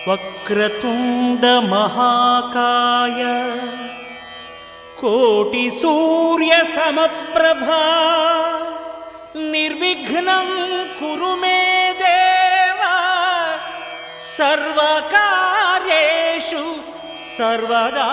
వక్రతుండ మహాకాయ కోటి సూర్య సమప్రభా నిర్విఘ్నం కురు మే దేవ సర్వకార్యేషు సర్వదా.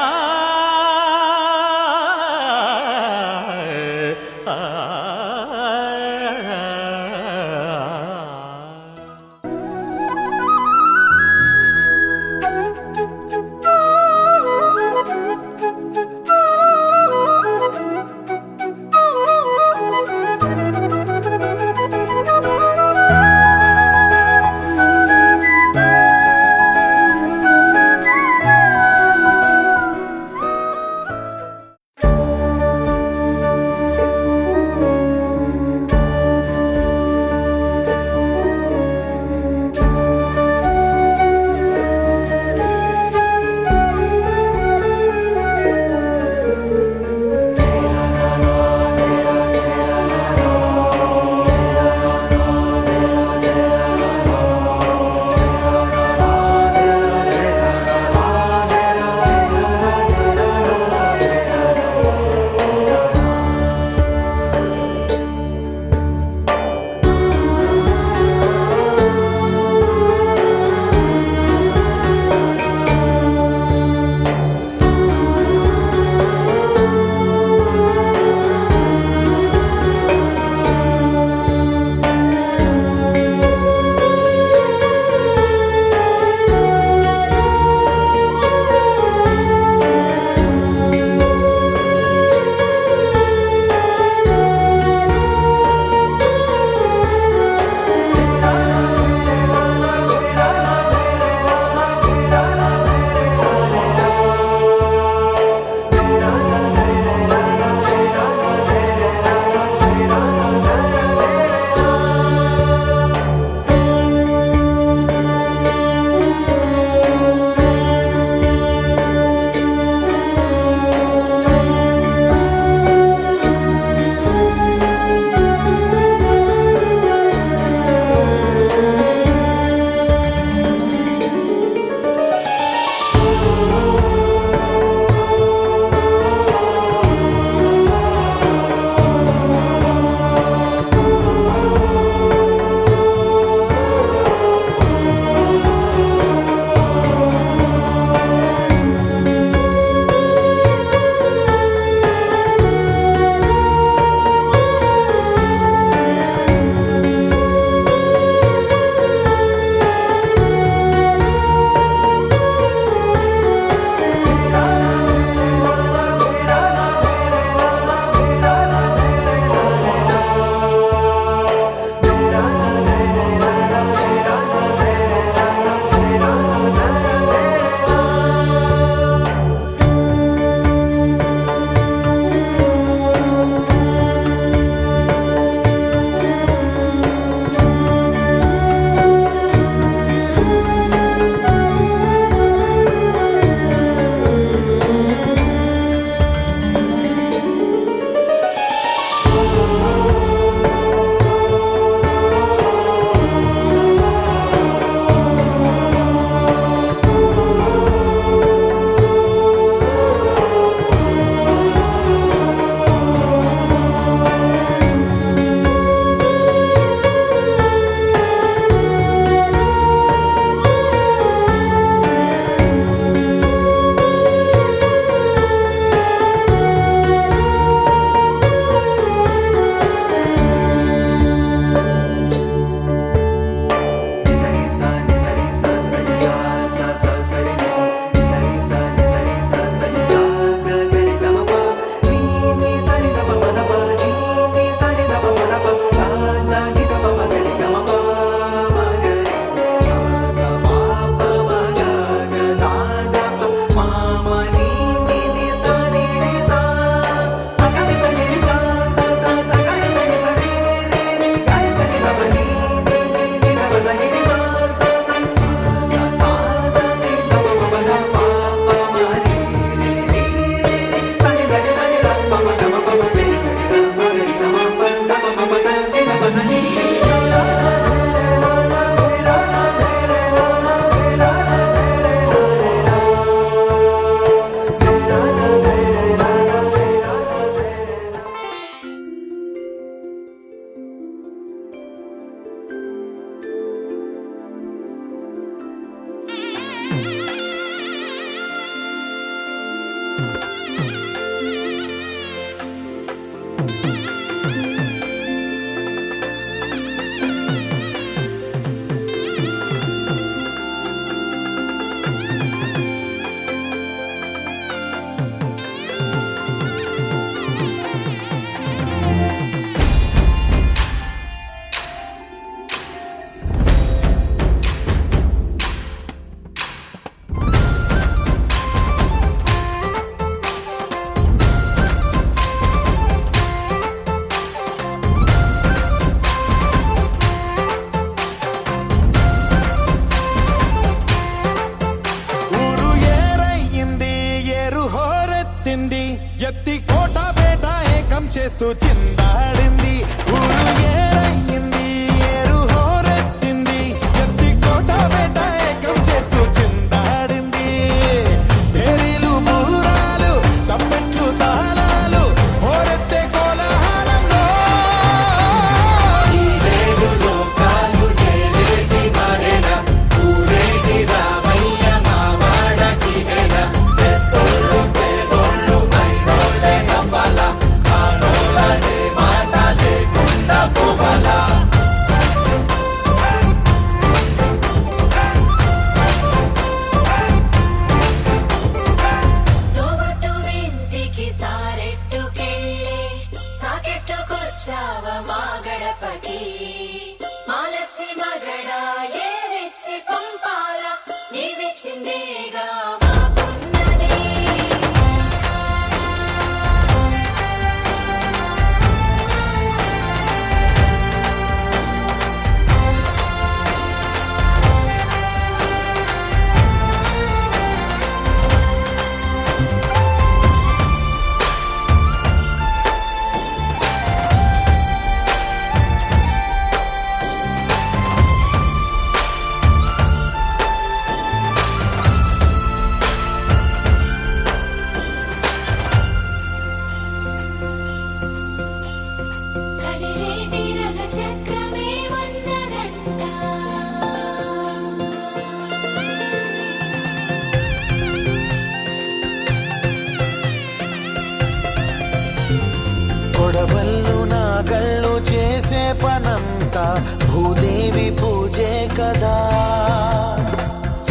నాగళ్ళు చేసే పనంతా భూదేవి పూజే కదా.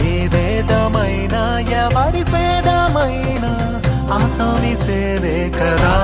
ఏ వేదమైనా ఎవరి వేదమైనా ఆసామి సేవే కదా.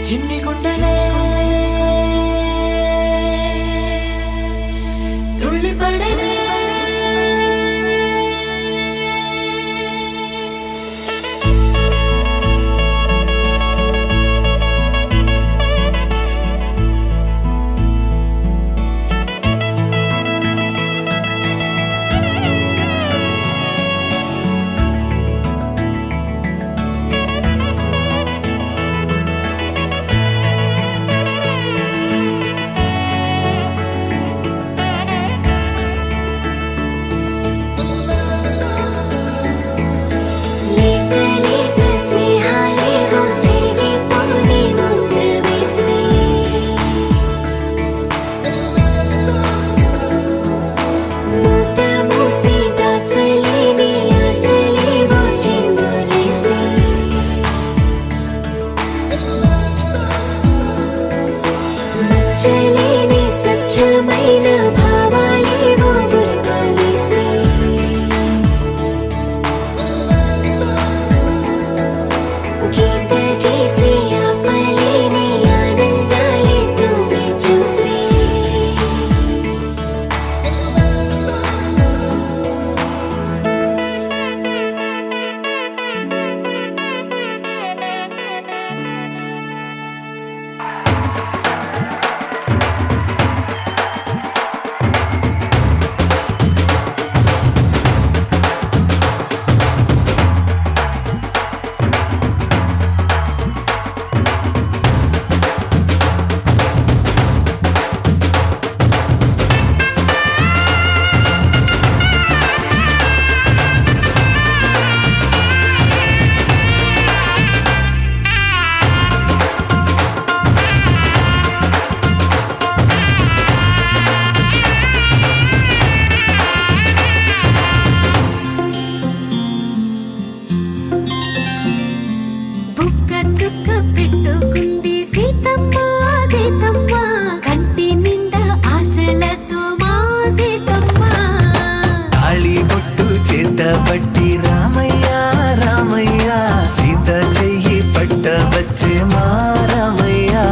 చిన్ని గుండెలే తుళ్ళి పడనే స్వచ్ఛమైన భావాలేవో గురకాలేసి గీత గీసి ఆపలేని ఆనందాలే తొంగి చూసి చుక్క పెట్టుకుంది సీతమ్మ సీతమ్మ కంటి నిండా ఆశలతో మా సీతమ్మ తాళి బొట్టు చేత పట్టి రామయ్య రామయ్య సీత చెయ్యి పట్ట వచ్చి వచ్చే మారమయ్యా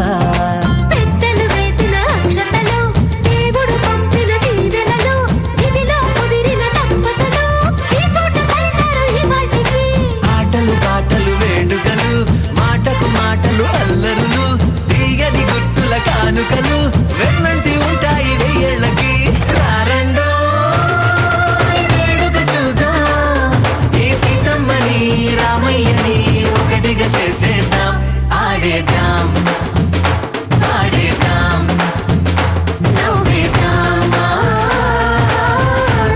పెద్దలు వేసిన అక్షతలు దేవుడు పంపిన దీవెనలు ఇవిలో కుదిరిన దంపతులు ఈ చోట కలిశారు ఇవాటికి ఆటలు పాటలు వేడుకలు మాటకు మాటలు అల్లరులు తీయని గుర్తుల కానుకలు వెన్నంటి ఉంటాయి వెయ్యేళ్ళకి రారండో వేడుక చూద్దాం ఈ సీతమ్మని రామయ్యని ఒకటిగా చేసేద్దాం ఆడేద్దాం ఆడేద్దాం నవ్వేద్దాం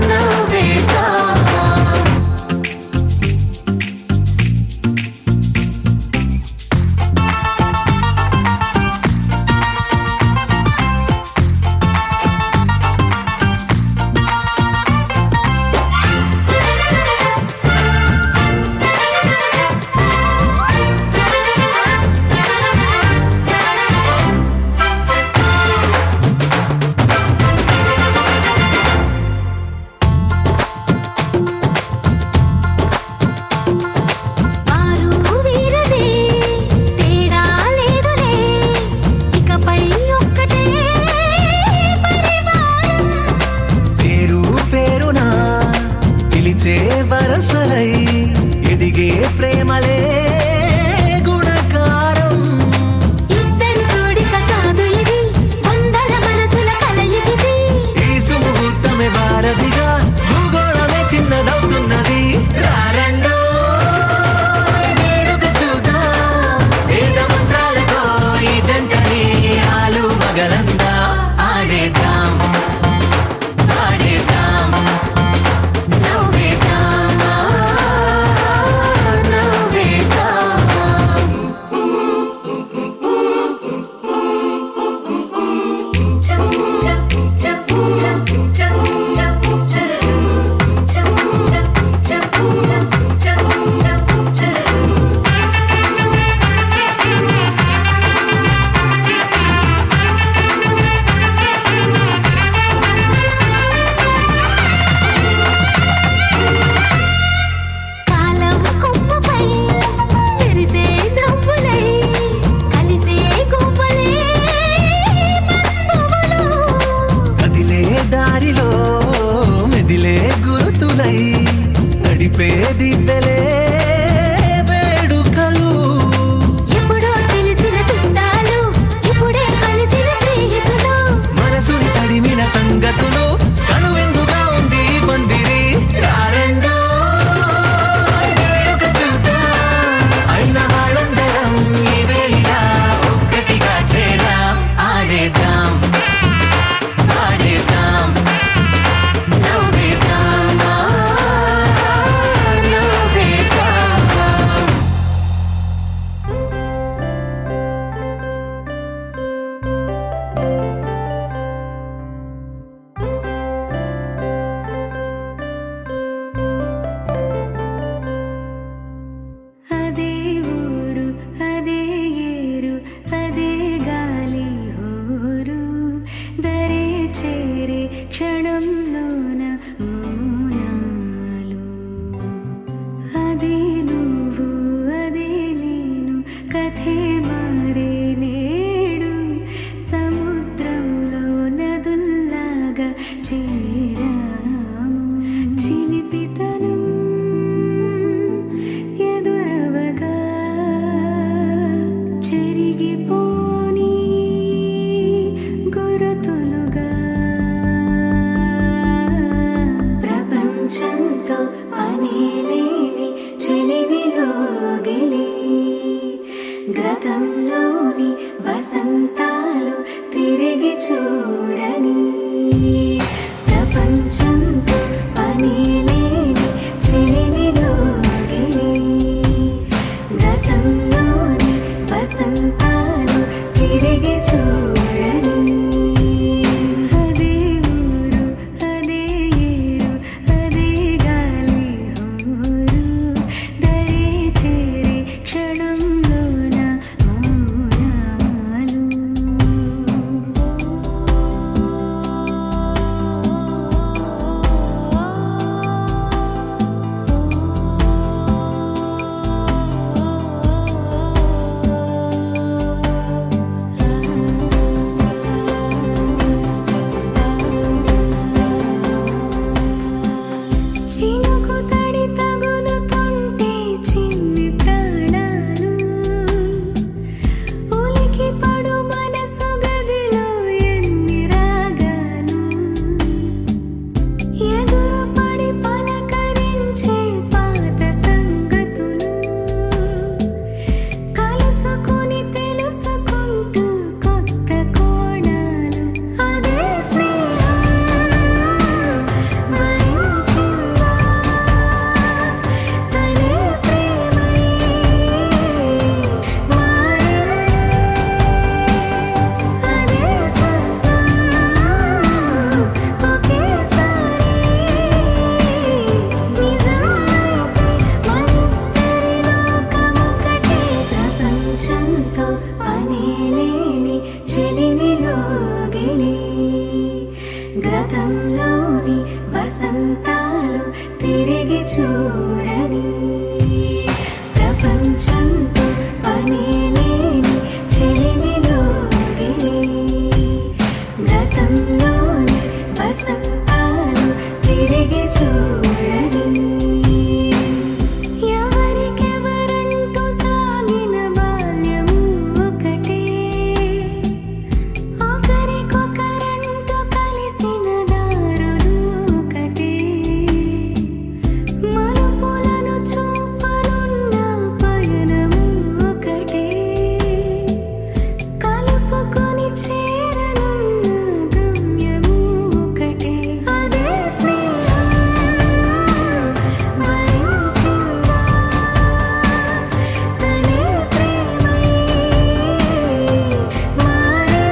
నవ్వేద్దాం వారు వీరనే తేడా లేదులే ఇకపై ఒక్కటే పరివారం పేరు పేరునా పిలిచే వరసలై ఎదిగే ప్రేమలే గుణకారం ఇద్దరి కోడిక కాదు ఇది వందల మనసుల కలయికిది ఈ సుముహూర్తమే వారధిగా భూగోళమే చిన్నదవుతున్నది రారండో వేడుక చూద్దాం వేద మంత్రాలతో ఈ జంటని ఆలు మగలందా ఆడేద్దాం ఆడేద్దాం నవ్వేద్దాం నవ్వేద్దాం కాలం కొమ్మపై మెరిసే నవ్వులై కలిసే గువ్వలే బంధువులు కదిలే దారిలో మెదిలే గుర్తులై నడిపే దివ్వెలే వేడుకలు ఎప్పుడో తెలిసిన చుట్టాలు ఇప్పుడే కలిసిన స్నేహితులు మనసుని తడిమిన సంగతులు కనువిందుగా ఉంది ఈ పందిరి రారండో వేడుక చూద్దాం అయిన వాళ్ళందరం ఈ వేళ ఒక్కటిగా చేరాం ఆడేద్దాం ఆడేద్దాం నవ్వేద్దాం నవ్వేద్దాం తిరిగి చూడని ఎవరికెవరంటూ సాగిన బాల్యము ఒకటే ఒకరికొకరంటూ కలిసిన దారులు ఒకటే మలుపులను చూపనున్న పయనము ఒకటే కలుపుకొని చేరనున్న గమ్యము ఒకటే అదే స్నేహం వరించిందా తనే ప్రేమై మారే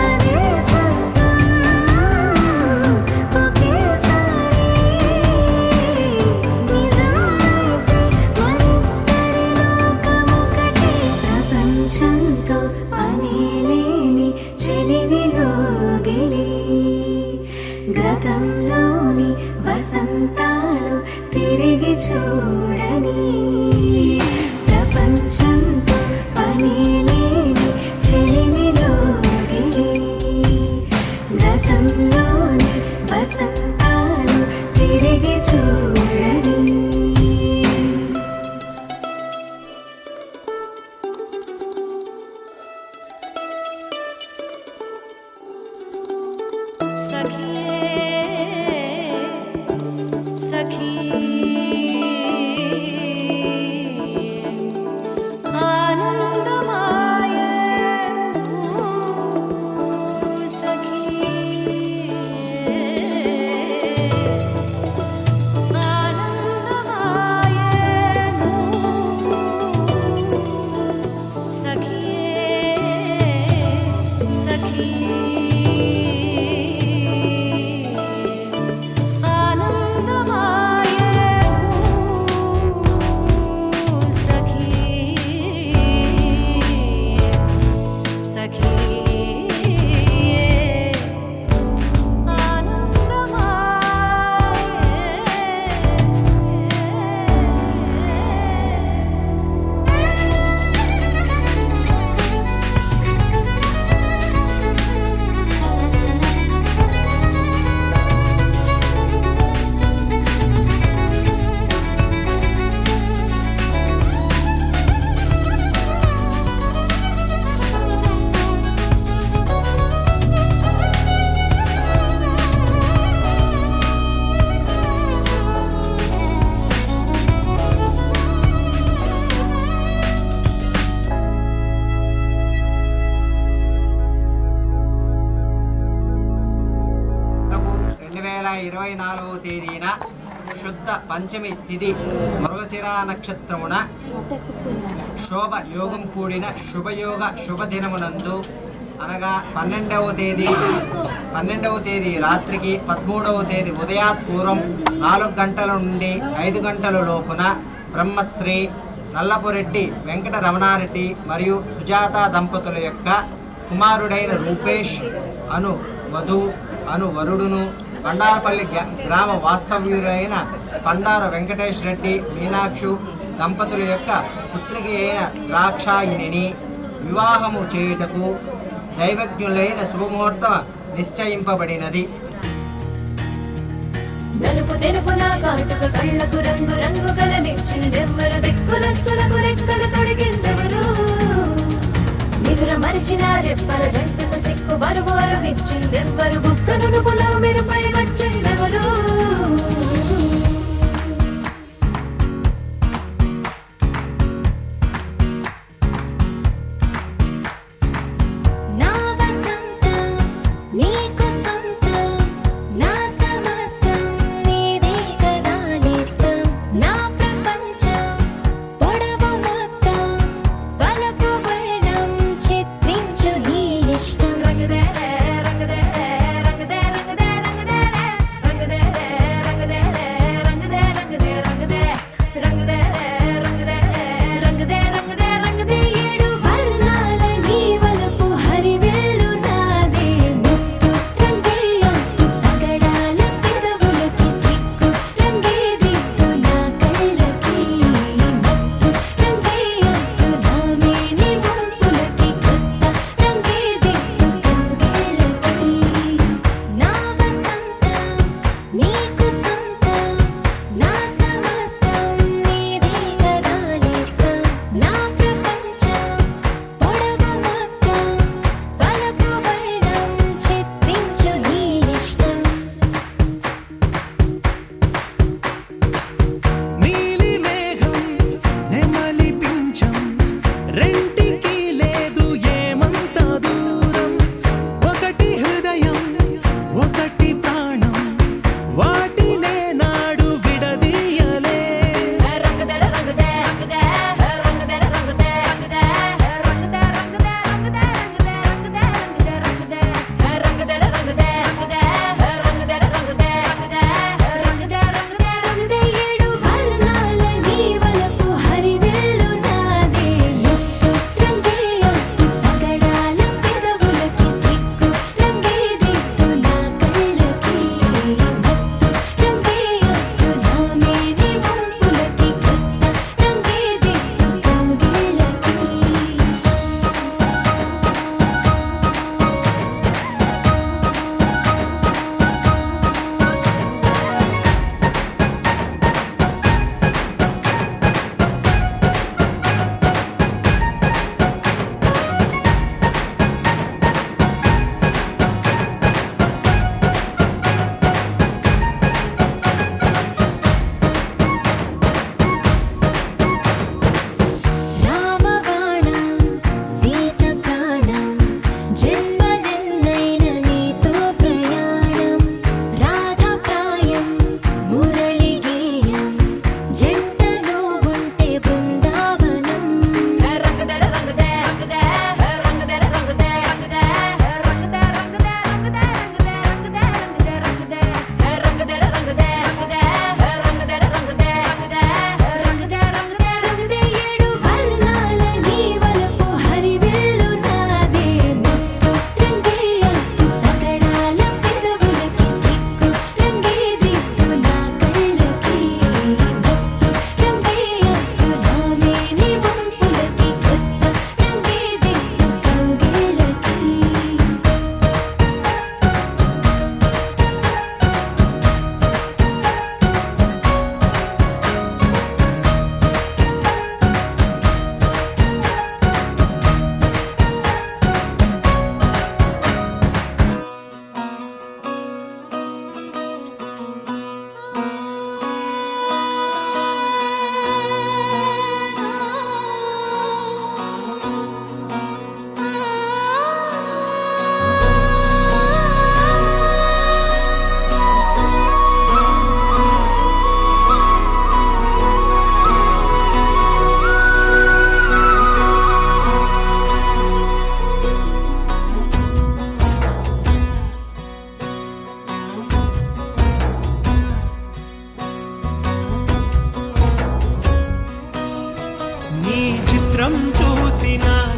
అదే సత్యం ఒకేసారి నిజమైతే మనిద్దరి లోకమొకటే ప్రపంచంతో పనిలేని చెలివిలోగిలి గతంలోని వసంతాలు తిరిగి చూడని ప్రపంచంతో పనిలేని చెలివిలోగిలి గతంలోని వసంతాలు తిరిగి చూడని सखी आनंदमाय सखी आनंदमाय सखी सखी आनंदमाय सखी కు 2024వ తేదీన శుద్ధ పంచమి తిథి మృగశిర నక్షత్రమున శోభ యోగం కూడిన శుభయోగ శుభదినమునందు అనగా 12వ తేదీ రాత్రికి 13వ తేదీ ఉదయాత్పూర్వం 4 గంటల నుండి 5 గంటల లోపున బ్రహ్మశ్రీ నల్లపురెడ్డి వెంకట రమణారెడ్డి మరియు సుజాత దంపతుల యొక్క కుమారుడైన రూపేష్ అను వరుడును బండారపల్లి గ్రామ వాస్తవ్యులైన పండార వెంకటేష్ రెడ్డి మీనాక్షు దంపతుల యొక్క పుత్రిక అయిన ద్రాక్షాయిని వివాహము చేయుటకు దైవజ్ఞులైన శుభముహూర్తం నిశ్చయింపబడినది. నలుపు తెలుపున కాటుక కళ్ళకు రంగు రంగు గలనిచ్చిందెవ్వరు దిక్కులచ్చులకు రెక్కలు తొడిగిందెవరు నిదుర మరిచిన రెప్పల జంటకు సిక్కు బరువు అరువిచ్చిందెవ్వరు బుక్కను నుపులో మెరుపై వచ్చిందెవరు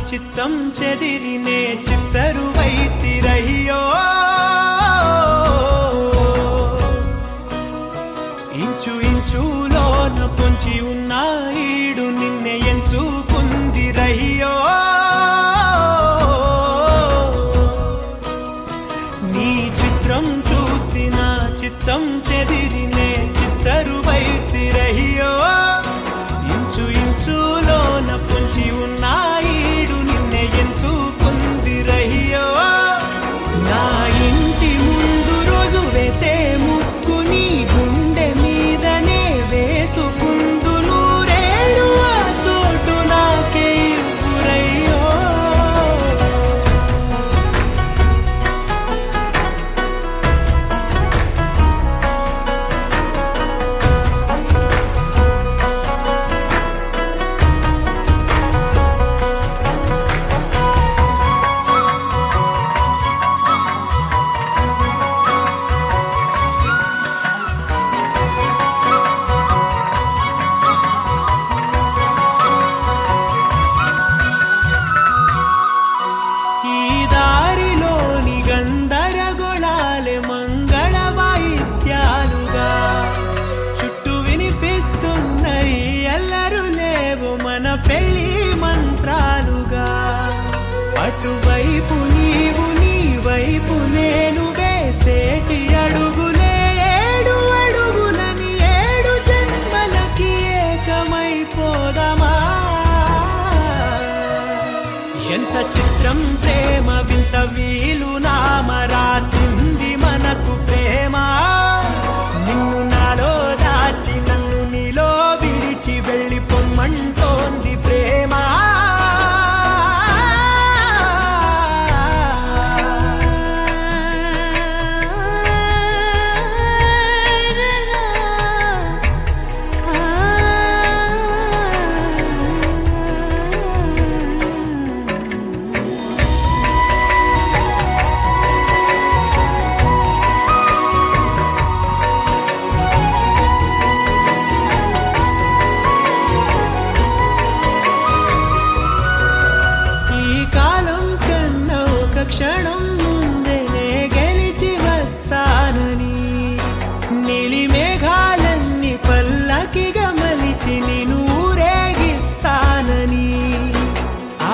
చిత్తం చెదిరినే చిత్తరువైతిరయ్యో ఇంచు ఇంచులోన పొంచి ఉన్న ఈడు నిన్నే ఎంచుకుందిరయ్యో నీ చిత్రం చూసిన చిత్తం చెదిరినే చిత్తరువైతిరయ్యో ఇంచు ఇంచులోన పొంచి ఉన్న ఈడు నిన్నే ఎంచుకుందిరయ్యో నా ఇంటి ముందు రోజు వేసే ముక్కు నీ గుండె మీదనే వేసుకుందు నూరేళ్ళు ఆ చోటు నాకే ఇవ్వురయ్యో ఈ దారిలోని గందరగోళాలే మంగళ వాయిద్యాలుగా చుట్టూ వినిపిస్తున్నాయి ఎల్లరు లేవు మన పెళ్లి మంత్రాలుగా అటువైపు నీవు నీ వైపు నేను వేసేటి అడుగులే ఏడు అడుగులని ఏడు జన్మలకి ఏకమైపోదమా ఎంత చిత్రం ప్రేమ వింత వీలు నామ రాసింది మనకు ప్రేమ నిన్ను నాలో దాచి నన్ను నీలో విడిచి వెళ్ళిపోమ్మంటోంది ప్రేమ ఈ కాలం కన్నా ఒక క్షణం ముందేనే గెలిచి వస్తానని నీలి మేఘాలన్నీ పల్లకిగా మలిచి నిన్ను ఊరేగిస్తానని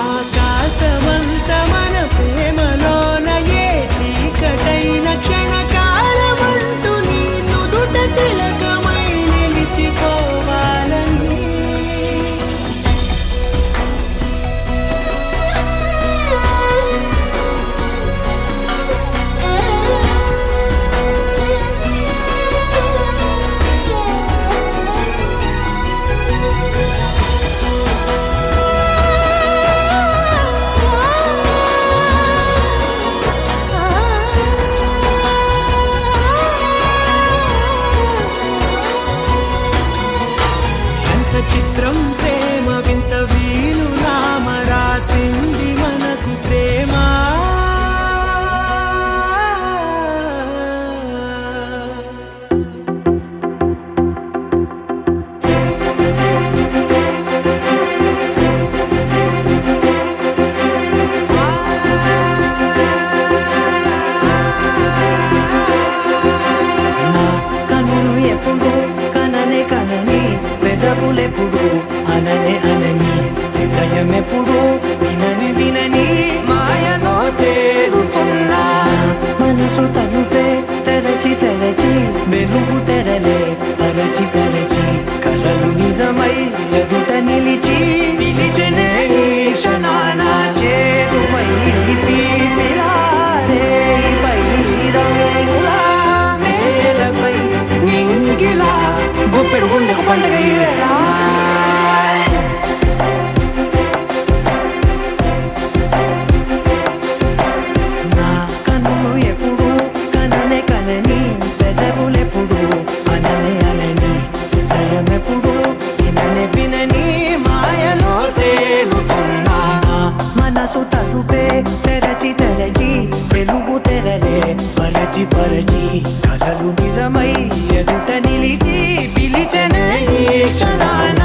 ఆకాశమంత మన ప్రేమలోన ఏ చీకటైన క్షణకాలమంటూ నీ నుదుట తిలకమై నిలిచిపోవాలని ఎంత చిత్రం ప్రేమ వింత వీలు నామ రాసింది మనకు ప్రేమ నా కన్నులు ఎప్పుడు కననే కనని పెదవులెప్పుడు అననే అనని హృదయం ఎప్పుడు వినని వినని మాయలో తేలుతున్నా మనసు తలుపే తెరచి తెరచి వెలుగు తెరలే పరచి పరచి కలలు నిజమై ఎదుట నిలిచి పిలిచనే ఈ క్షణాన చేదుపై తీపిలాడే పై రంగులా నేలపై నింగిలా గుప్పెడు గుండెకు పండుగ ఈ వేళ నా కన్నులు ఎప్పుడు కననే కనని పెదవులెప్పుడు అననే అనని హృదయం ఎప్పుడు విననే వినని మాయలో తేలుతున్నా మనసు తలుపే తెరచి తెరచి వెలుగు తెరలే పరచి పరచి కథలు నిజమై ఎదుట నిలిచి పిలిచనే ఈ క్షణాన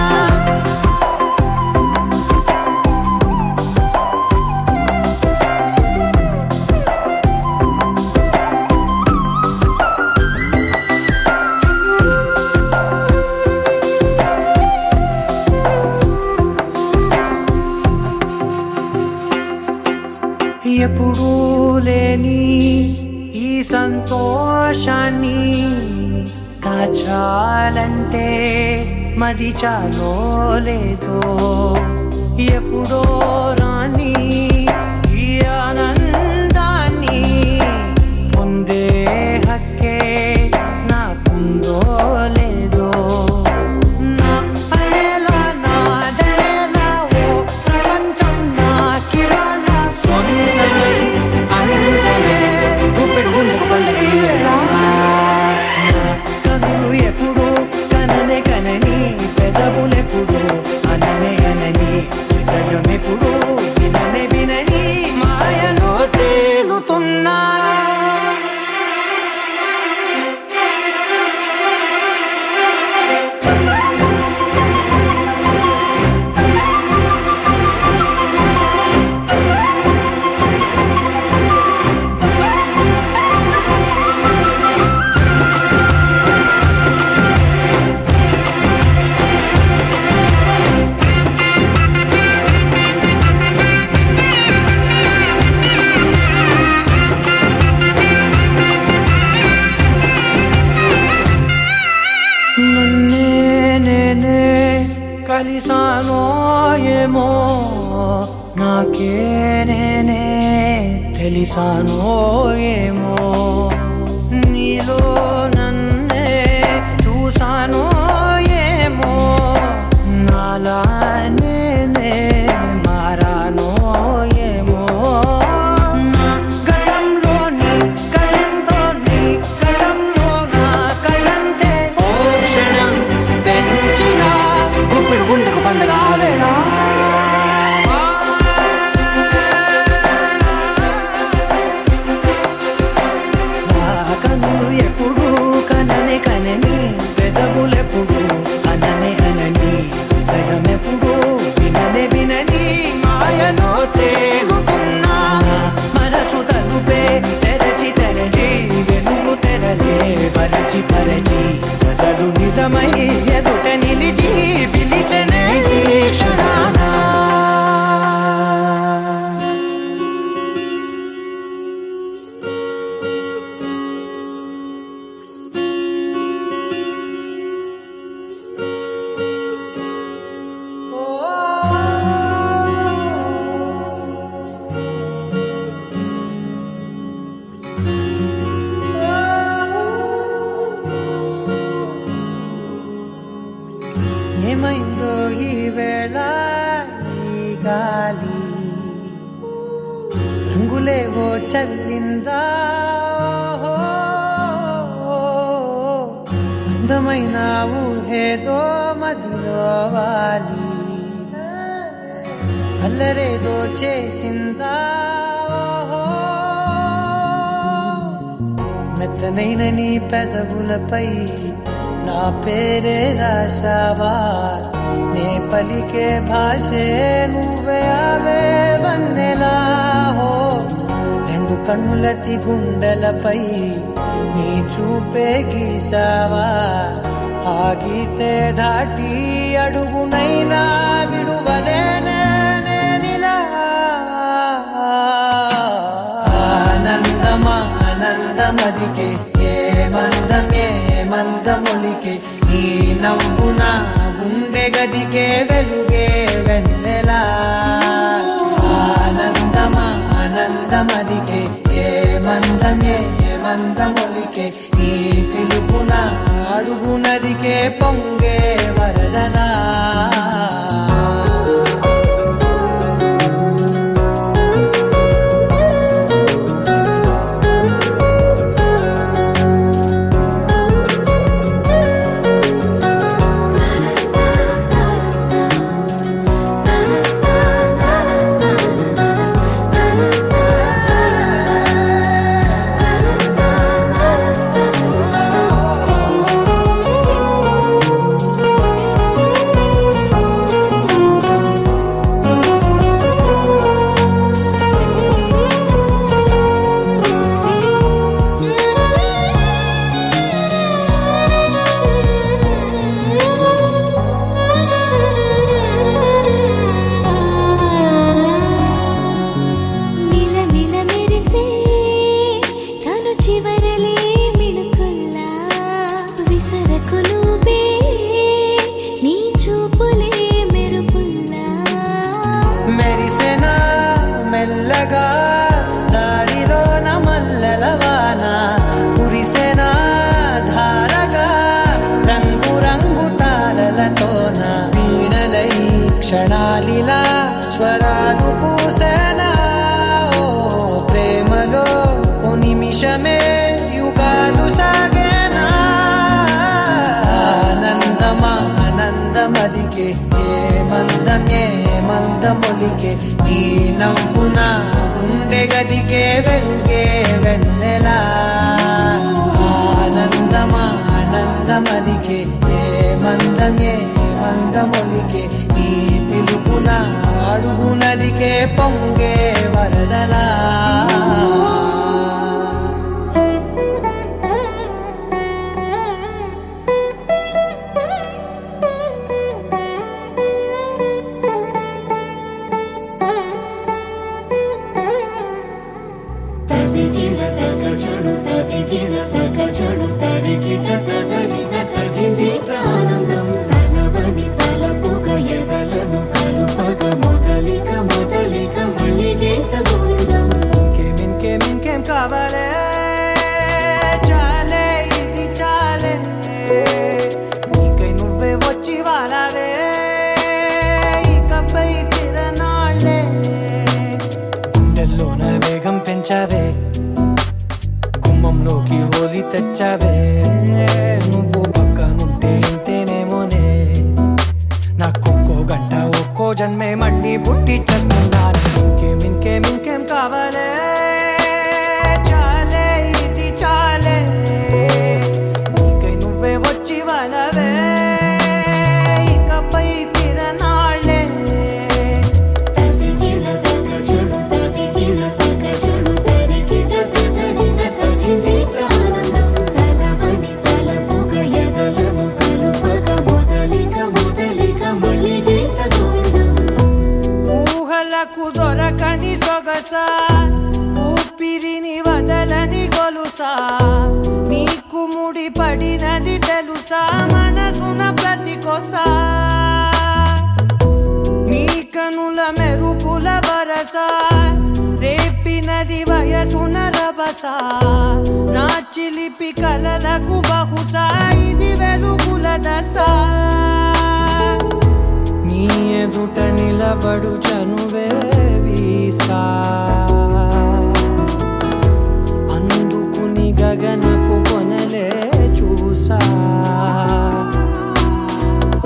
సంతోషాన్ని దాచాలంటే మది చాలో లేదో ఎప్పుడో రాని ఈ ఆనందాన్ని పొందే హక్కే నాకుందో లేదో నా అనేలా నాదనేలా ఓ ప్రపంచం నాకివాళ సొంతమై అందమే గుప్పెడు గుండెకు పండుగ ఈ వేళ. నా కనులు ఎప్పుడు కననే కనని పెదవులెప్పుడు అననే అనని హృదయం ఎప్పుడు విననే వినని మాయలో తేలుతున్నా. నన్నే నేనే కలిసానో ఏమో నాకే నేనే తెలిసానో ఏమో నీలో నన్నే చూసానో ఏమో నాలా నేనే మారానో ఏమో నా గతంలోని గతంతోని గతంలో నా కళంతే ఓ క్షణం పెంచిన గుప్పిడి గుండెకు పండుగ ఆవేళ. నా కన్నులు ఎప్పుడు కననే కనని పెదవులెప్పుడు అననే అనని హృదయం ఎప్పుడు విననే వినని మాయలో తేలుతున్నా. నా మనసు తలుపే తెరచి తెరచి వెలుగు తెరలే పరచి పరచి కథలు నిజమై ఎదుట నిలిచి పిలిచనే ఈ క్షణాన. ఏమైందో ఈ వేళ ఈ గాలి రంగులేవో చల్లిందా అందమైన ఊహేదో మదిలో వాలి అల్లరేదో చేసిందా మెత్తనైన నీ పెదవులపై నా పేరే రాశావా నే పలికే భాషే నువ్వే అవే వన్నెలా హో రెండు కన్నులతి గుండెలపై నీ చూపే గీసావా ఆగితే దాటి అడుగునైనా విడువలేనే నేనిలా. ఆనందమా ఆనందమదికే ఏ మందమే మందమొలికే ఈ నవ్వున గుండె గదికే వెలుగే వెన్నెలా. ఆనందమా ఆనందమదికే ఏ మందమే మందమొలికే ఈ పిలుపున అడుగునదికే పొంగే వరదలా. మదికే మందమొలికే ఈ నవ్వున గుండె గదికే వెలుగే వెన్నెలా ఆనందమదికే మందమొలికే ఈ పిలుపున అడుగునదికే పొంగే వరదలా ఇంకేం కావాలే చాలే ఇది చాలే నీకై నువ్వే వచ్చి వాలావే ఇకపై తిరనాళ్ళే గుండెల్లోన వేగం పెంచావే గుమ్మంలోకి హోలీ తెచ్చావే నువ్వు పక్కనుంటే ఇంతేనేమోనే నాకొక్కో గంట ఒక్కో జన్మే మళ్ళీ పుట్టి చేస్తున్నాను ఇంకేం కావాలే చాలే ఇది చాలే నీకై నువ్వే వచ్చి వాళ్ళవే ఇకపై తిరనాళ్ళే ఊహలకు దొరకని సొగసా ఊపిరిని వదలని గొలుసా నీకు ముడి పడినది తెలుసా మనసున ప్రతి కొసా నీ కనుల మెరుపుల వరసా రేపినది వయసున రభసా నా చిలిపి కలలకు బహుశా ఇది వెలుగుల దశ నీ ఎదుట నిలబడు చనువే వీసా అందుకుని గగనపు కొనలే చూసా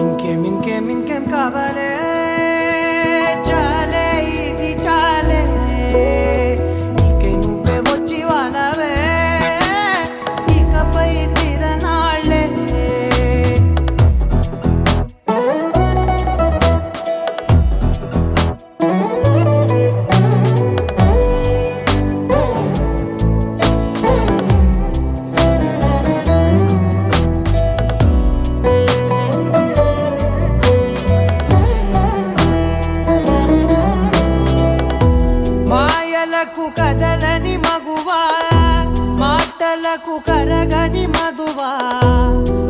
ఇంకేం కావాలే చాలే ఇది చాలే నీకై నువ్వే వచ్చి వాళ్ళవే ఇకపై తిరనాళ్ళే మాయలకు కదలని మగువా మాటలకు కరగని మధువా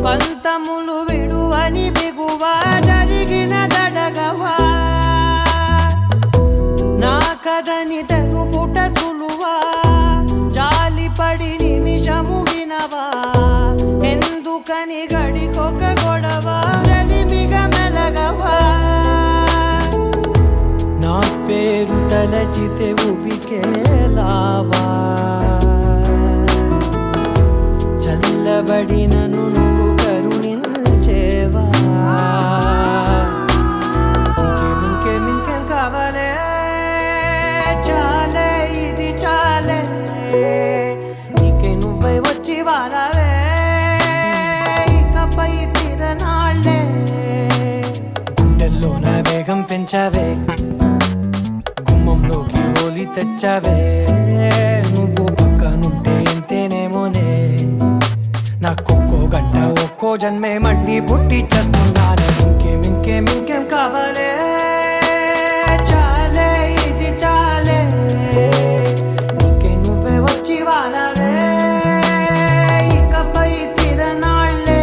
పంతములు విడువని బిగువా జరిగిన దడగవా నా కదని తెలుపుట సులువా జాలిపడి నిమిషము వినవా ఎందుకని గడికొక గొడవ రలిమిగ మెలగవా నా పేరు తలచితే ఉబికేలావా చల్లబడినను నువ్వు కరుణించేవా ఇంకేం కావాలే చాలే ఇది చాలే నీకై నువ్వే వచ్చి వాళ్ళవే ఇకపై తిరనాళ్ళే గుండెల్లోన వేగం పెంచావే గుమ్మంలోకి హోలీ తెచ్చావే నువ్వు పక్కనుంటే ఇంతేనేమోనే నాకొక్కో గంట ఒక్కో జన్మే మళ్ళీ పుట్టి చేస్తున్నాను ఇంకేం కావాలే చాలే ఇది చాలే నీకై నువ్వే వచ్చి వాళ్ళవే ఇకపై తిరనాళ్ళే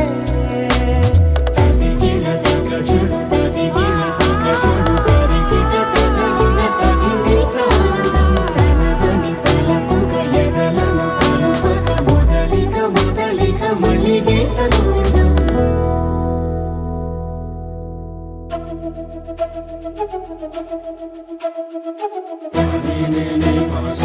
పాసో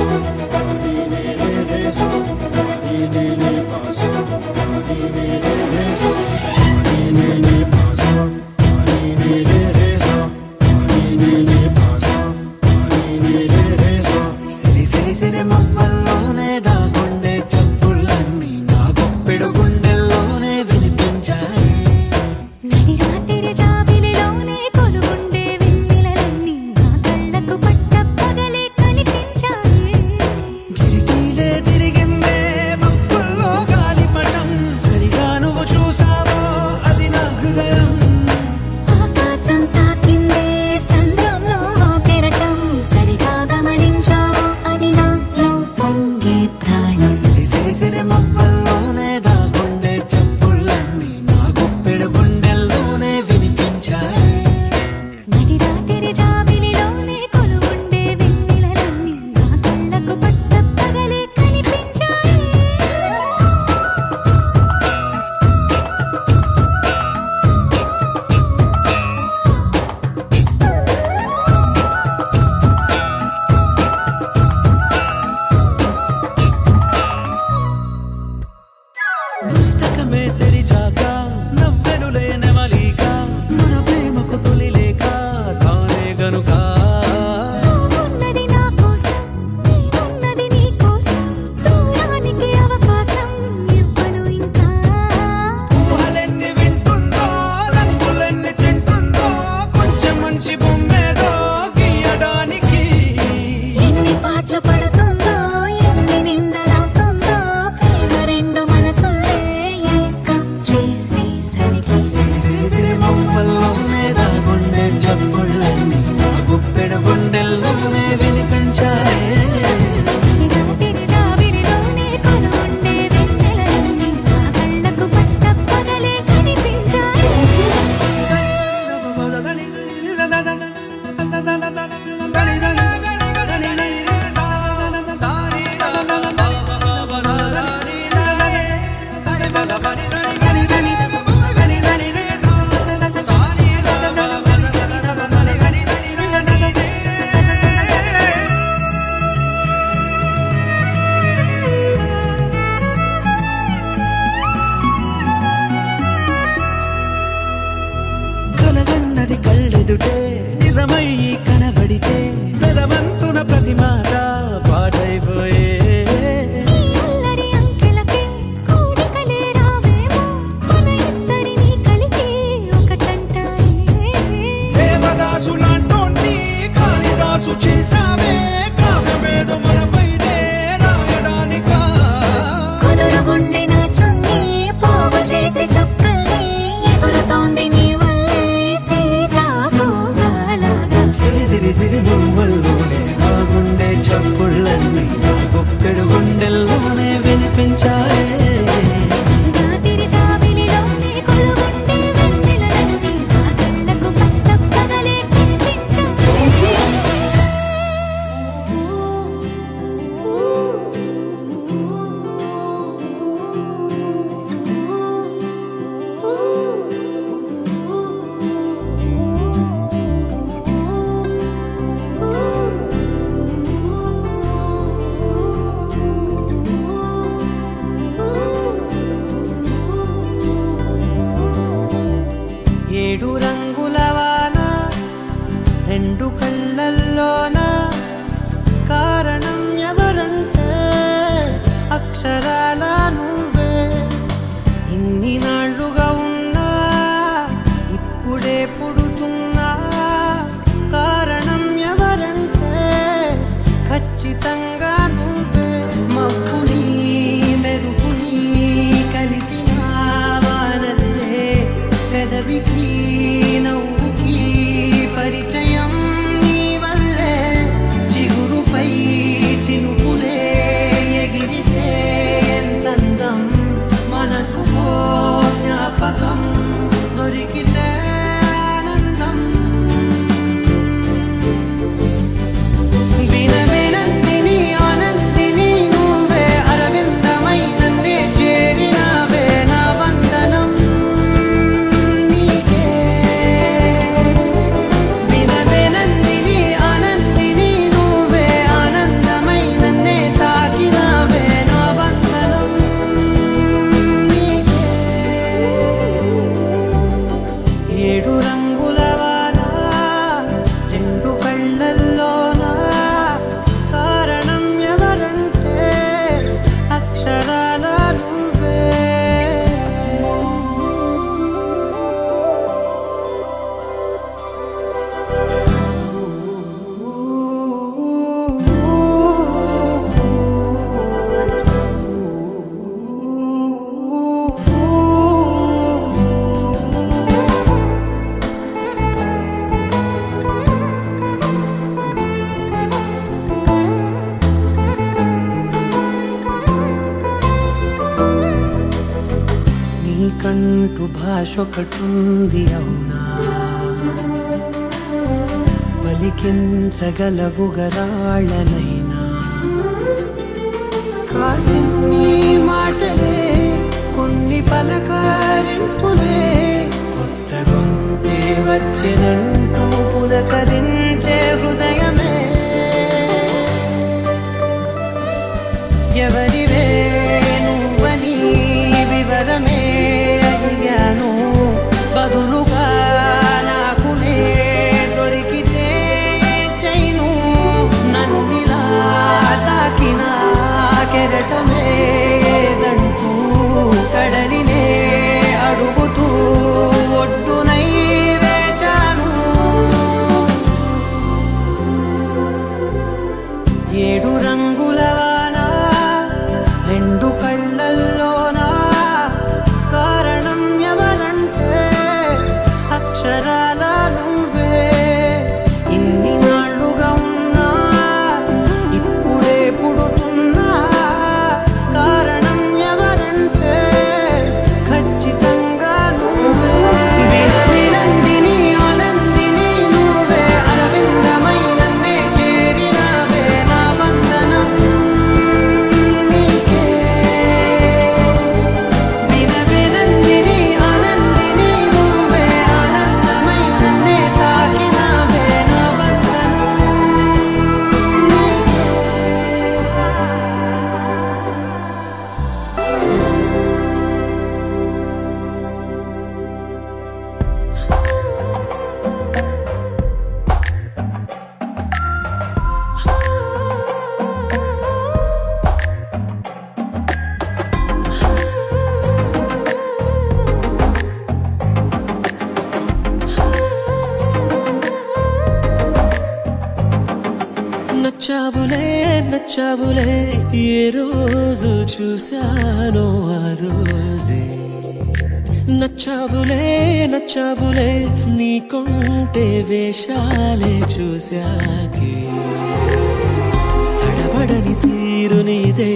ఖచ్చితంగా నువ్వే మబ్బుని మెరుపుని కలిపిన వానల్లే పెదవికి నవ్వుకి పరిచయం నీ వల్లే చిగురుపై చినుకులే ఎగిరితే ఎంతందం మనసులో జ్ఞాపకం దొరికితే ఆనందం వినవేనంతిని ఆనందిని నువ్వే అరవిందమై నన్నే చేరినావే నా వందనం నీకే వినవేనంతిని ఆనందిని నువ్వే ఆనందమై నన్నే తాకినావే నా వందనం నీకే ఏడు రంగుల వాన రెండు కళ్ళల్లోన కారణం ఎవరంటే అక్షరాల నువ్వే నీకంటూ భాష ఒకటుంది అవునా పలికించగలవు గరాళ్ళనైనా కాసిన్ని మాటలే కొన్ని పలకరింపులే కొత్త గొంతే వచ్చినంటూ పులకరించే హృదయమే ఎవరివే నువ్వని వివరమే అడిగాను బదులుగా నాకునే దొరికితే చైను నన్నిలా తాకిన కెరటమే దంటూ కడలినే అడుగుతూ ఒడ్డునై వేచాను ఏడు రంగుల వాన రెండు కళ్ళల్లోన కారణం ఎవరంటే అక్షరాల నువ్వే ఇన్ని నాళ్ళుగా ఉన్నా ఇప్పుడే పుడుతున్నా కారణం ఎవరంటే ఖచ్చితంగా నువ్వే వినవినందిని ఆనందిని నువ్వే అరవిందమై నన్నే చేరినావే నా వందనం నీకే వినవినందిని ఆనందిని నువ్వే ఆనందమై నన్నే తాకినావే నా వందనం నీకే నచ్చావులే నచ్చావులే ఏ రోజు చూశానో ఆ రోజే నచ్చావులే నచ్చావులే నీకుంటే వేషాలే చూశాకే తడబడని తీరు నీదే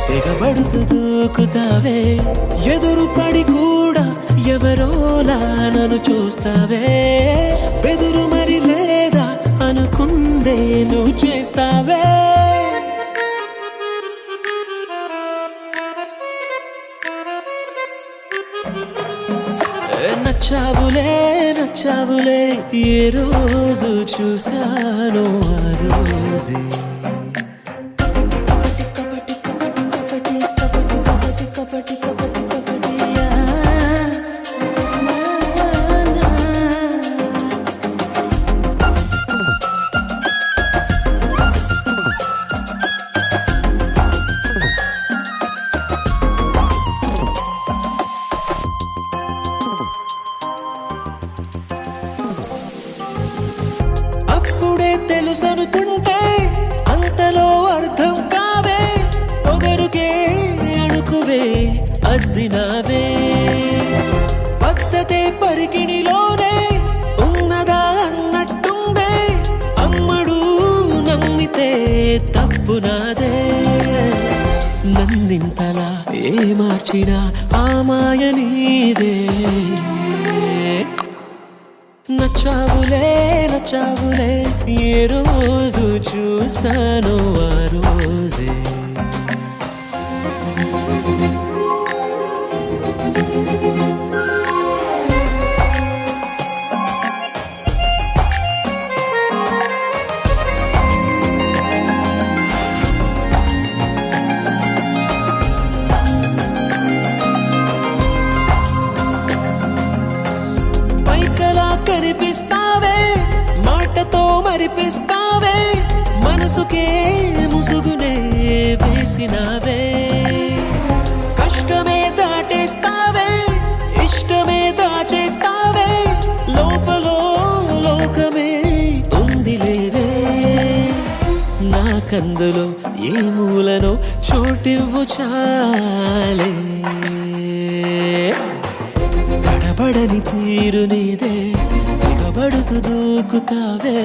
తెగబడుతూ దూకుతావే ఎదురు పడి కూడా ఎవరోలా నన్ను చూస్తావే బెదురు మరి లేదా అనుకుందే నువ్వు చేస్తావే నచ్చావులే నచ్చావులే ఏ రోజు చూశానో ఆ రోజే తెలుసనుకుంటే అంత మాటలో అర్థం కావే పొగరుకే అణుకువే అద్దినావే పద్ధతే పరికిణిలోనే ఉన్నదా అన్నట్టుందే అమ్మడు నమ్మితే తప్పు నాదే నన్నింతలా ఏ మార్చినా ఆ మాయ నీదే నచ్చావులే నచ్చావులే ఏ రోజు చూసానో ఆ రోజే కనిపిస్తావే మాటతో మరిపిస్తావే మనసుకే ముసుగునే వేసినావే కష్టమే దాటేస్తావే ఇష్టమే దాచేస్తావే లోపలో లోకమే ఉందిలేవే నాకందులో ఏ మూలనో చోటివ్వు చాలే కనబడని తీరు నీదే దిగబడుతూ దూకుతావే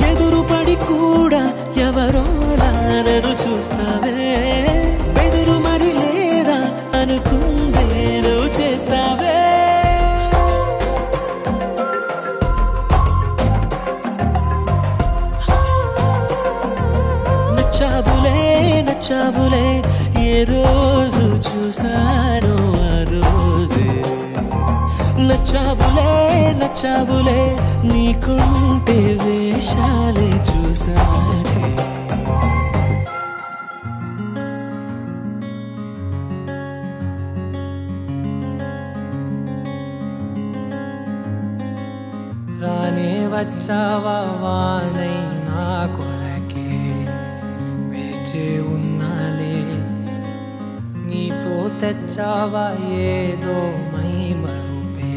ఎదురు పడి కూడా ఎవరోలా నన్ను చూస్తావే బెదురు మరి లేదా అనుకుందే నువ్వు చేస్తావే నచ్చావులే నచ్చావులే ఏ రోజు చూసానో ఆ రోజే నచ్చావులే నచ్చావులే నీకుంటే వేషాలే చూసానే రానే వచ్చావా వానై నా కొరకే వేచే ఉన్నాలే నీతో తెచ్చావా ఏదో మై మరుపే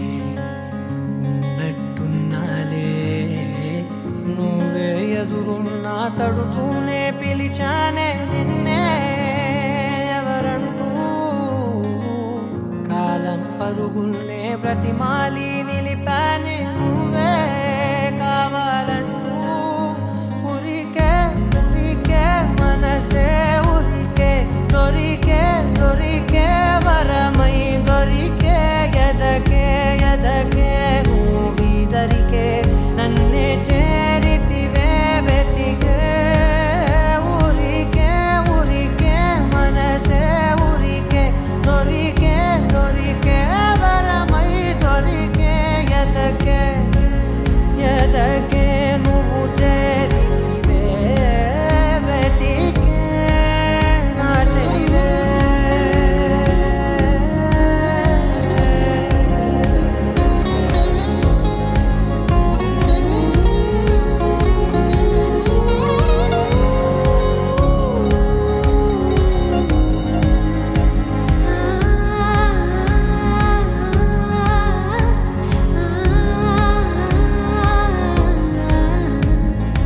ఉన్నట్టున్నాలే నువ్వే ఎదురున్నా తడుతూనే పిలిచానే నిన్నే ఎవరంటూ కాలం పరుగుల్నే బ్రతిమాలి నిలిపానే నువ్వే కావాలంటూ ఉరికే ఉరికే మనసే ఉరికే దొరికే దొరికే వరమై దొరికే ఎదకే ఎదకే నువ్విదరికే నన్నే చేరితివే వెతికే ఉరికే ఉరికే మనసే ఉరికే దొరికే దొరికే వరమై దొరికే ఎదకే ఎదకే నువ్వు చేరితివే వెతికే నా చెలివే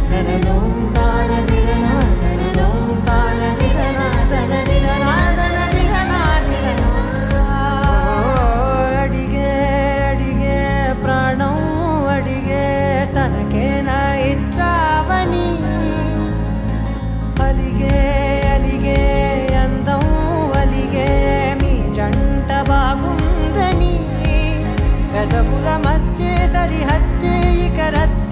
తనదోం తానదిరనా తనదోం తానదిరనా తనదిరనా తనదిరనా అడిగే అడిగే ప్రాణం అడిగే తనకేనా ఇచ్చావని అలిగే అలిగే అందం అలిగే మీ జంట బాగుందని పెదవుల మధ్య సరిహద్దే ఇక రద్దు